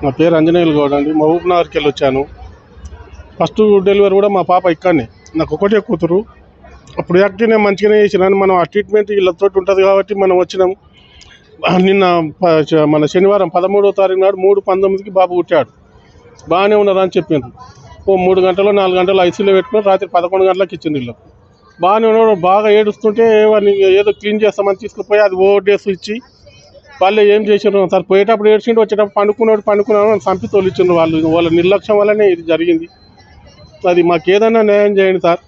నా పేరు అంజనేయులు గౌడ్ అండి. మహబూబ్నగర్కి వెళ్ళి వచ్చాను. ఫస్ట్ డెలివరీ కూడా మా పాప ఇక్కడనే. నాకు ఒకటే కూతురు. అప్పుడు యాక్టివ్నే మంచిగానే చేసినాను. మనం ఆ ట్రీట్మెంట్ వీళ్ళతో ఉంటుంది కాబట్టి మనం వచ్చినాం. నిన్న మన శనివారం 13వ తారీఖు నాడు 3:19కి బాబు పుట్టాడు. బాగానే ఉన్నారా అని చెప్పిండ్రు. 3 గంటలు 4 గంటలు ఐసీలో పెట్టుకుని రాత్రి 11 గంటలకు ఇచ్చింది వీళ్ళకు. బాగానే ఉన్నాడు. బాగా ఏడుస్తుంటే వాడిని ఏదో క్లీన్ చేస్తామని తీసుకుపోయి అది ఓవర్డేస్ ఇచ్చి వాళ్ళు ఏం చేసారు సార్, పోయేటప్పుడు ఏడ్చిండు, వచ్చేటప్పుడు పండుకున్నాను అని చంపి తోలిచ్చిండ్రు. వాళ్ళ నిర్లక్ష్యం వల్లనే ఇది జరిగింది. అది మాకు ఏదైనా న్యాయం చేయండి సార్.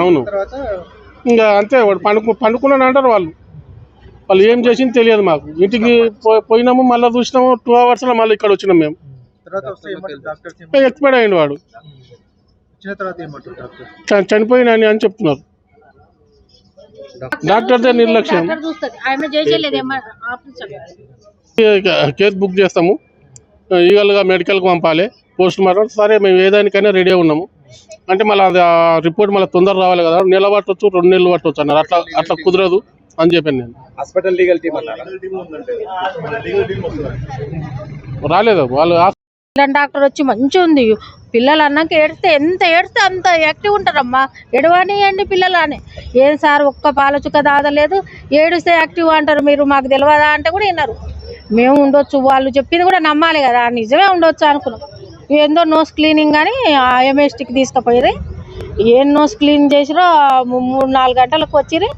అవును, ఇంకా అంతే. వాడు పండుకున్నాను అంటారు. వాళ్ళు ఏం చేసింది తెలియదు మాకు. ఇంటికి పోయినాము, మళ్ళీ చూసినాము 2 అవర్స్లో మళ్ళీ ఇక్కడ వచ్చినాం మేము. ఎక్స్పైర్ అయ్యిండు వాడు, చనిపోయినా అని చెప్తున్నారు. డాక్టర్ దే నిర్లక్ష్యం. కేసు బుక్ చేస్తాము, ఈగల్గా మెడికల్కి పంపాలి, పోస్ట్ మార్టం. సరే మేము ఏదానికైనా రెడీ ఉన్నాము అంటే మళ్ళీ అది రిపోర్ట్ మళ్ళీ తొందర రావాలి కదా, నెల పట్టవచ్చు 2 నెలలు పట్టవచ్చు అన్నారు. అట్లా కుదరదు అని చెప్పాను నేను. హాస్పిటల్ లీగల్ టీమ్ రాలేదు వాళ్ళు. డాక్టర్ వచ్చి మంచిగా ఉంది. పిల్లలు అన్నాక ఏడిస్తే ఎంత ఏడిస్తే అంత యాక్టివ్ ఉంటారమ్మా. ఎడవనియండి పిల్లలు అని. ఏం సార్ ఒక్క పాలచుక్క దాదలేదు, ఏడిస్తే యాక్టివ్ అంటారు. మీరు మాకు తెలియదా అంటే కూడా విన్నారు. మేము ఉండొచ్చు, వాళ్ళు చెప్పింది కూడా నమ్మాలి కదా, నిజమే ఉండొచ్చు అనుకున్నాం. ఏందో నోస్ క్లీనింగ్ అని ఎంఎస్టీకి తీసుకుపోయి ఏం నోస్ క్లీన్ చేసిరో 3-4 గంటలకు వచ్చిరి.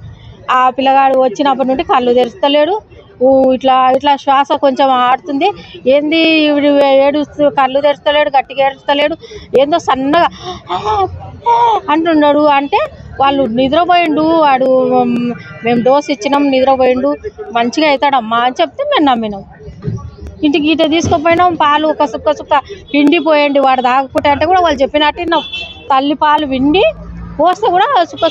ఆ పిల్లగాడు వచ్చినప్పటి నుండి కళ్ళు తెరుస్తలేడు. ఇట్లా ఇట్లా శ్వాస కొంచెం ఆడుతుంది. ఏంది ఏడుస్తూ కళ్ళు తెరుస్తలేడు, గట్టిగా ఏడుస్తలేడు, ఏందో సన్నగా అంటున్నాడు. అంటే వాళ్ళు నిద్రపోయిండు, వాడు మేము డోస్ ఇచ్చినాం, నిద్రపోయిండు, మంచిగా అవుతాడమ్మా అని చెప్తే మేము నమ్మినాం. ఇంటికి ఇట తీసుకుపోయినాం. పాలు ఒక సుక్క పిండిపోయండి వాడు తాగకుంటే అంటే కూడా వాళ్ళు చెప్పినట్టు విన్నాం. తల్లి పాలు పిండి పోస్తే కూడా సుక్క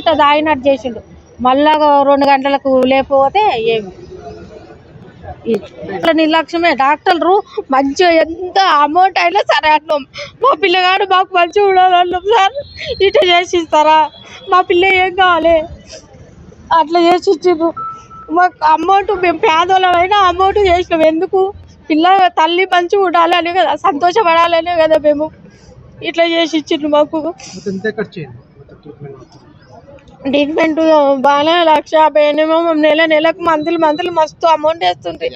ఇట్లా తాగినట్టు చేసిండు. మళ్ళా 2 గంటలకు లేకపోతే ఏమి ఇట్లా నిర్లక్ష్యమే. డాక్టర్లు మంచిగా ఎంత అమౌంట్ అయినా సరే అన్నాం. మా పిల్లగాడు మాకు మంచిగా ఉండాలన్నాం సార్. ఇట్లా చేసి ఇస్తారా? మా పిల్ల ఏం కావాలి అట్లా చేసి ఇచ్చిండ్రు. మాకు అమౌంట్ మేము పేదోళ్ళమైనా అమౌంట్ చేసినాం. ఎందుకు? పిల్ల తల్లి మంచిగా ఉండాలని కదా, సంతోషపడాలనే కదా మేము ఇట్లా చేసి ఇచ్చిండ్రు మాకు. ట్రీట్మెంట్ బాగానే 1,50,000 నెలకు మంత్లీ మస్తు అమౌంట్ వేస్తుంది.